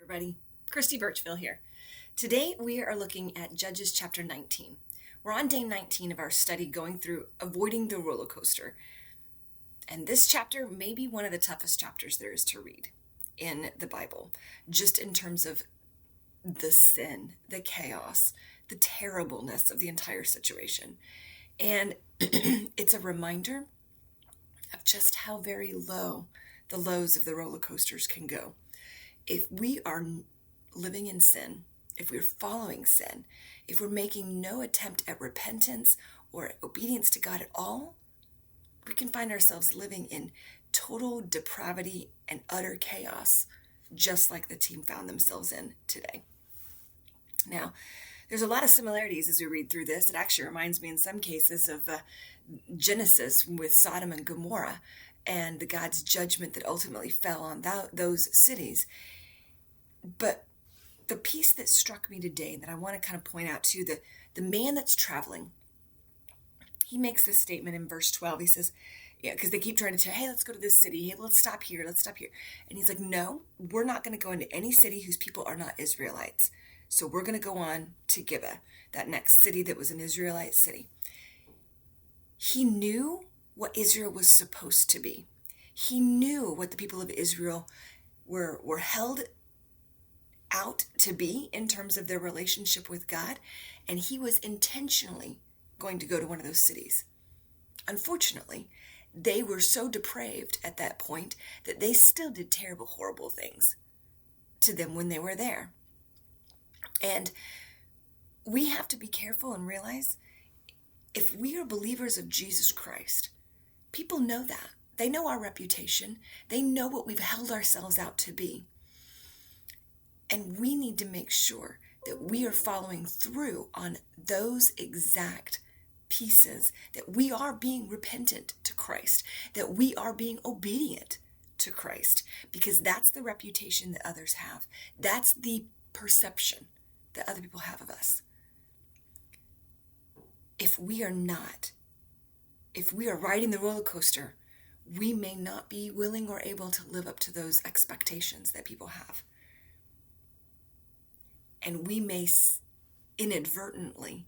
Everybody, Christy Birchville here. Today we are looking at Judges chapter 19. We're on day 19 of our study going through avoiding the roller coaster. And this chapter may be one of the toughest chapters there is to read in the Bible, just in terms of the sin, the chaos, the terribleness of the entire situation. And it's a reminder of just how very low the lows of the roller coasters can go. If we are living in sin, if we're following sin, if we're making no attempt at repentance or obedience to God at all, we can find ourselves living in total depravity and utter chaos, just like the team found themselves in today. Now, there's a lot of similarities as we read through this. It actually reminds me in some cases of Genesis with Sodom and Gomorrah and the God's judgment that ultimately fell on those cities. But the piece that struck me today that I want to kind of point out to the man that's traveling, he makes this statement in verse 12. He says, because they keep trying to tell, hey, let's go to this city. Hey, let's stop here. Let's stop here. And he's like, no, we're not going to go into any city whose people are not Israelites. So we're going to go on to Gibeah, that next city that was an Israelite city. He knew what Israel was supposed to be. He knew what the people of Israel were held out to be in terms of their relationship with God, and he was intentionally going to go to one of those cities. Unfortunately, they were so depraved at that point that they still did terrible, horrible things to them when they were there. And we have to be careful and realize if we are believers of Jesus Christ, people know that. They know our reputation. They know what we've held ourselves out to be. And we need to make sure that we are following through on those exact pieces, that we are being repentant to Christ, that we are being obedient to Christ, because that's the reputation that others have. That's the perception that other people have of us. If we are not, if we are riding the roller coaster, we may not be willing or able to live up to those expectations that people have. And we may inadvertently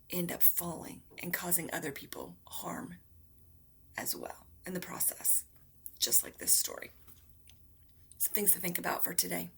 end up falling and causing other people harm as well in the process, just like this story. Some things to think about for today.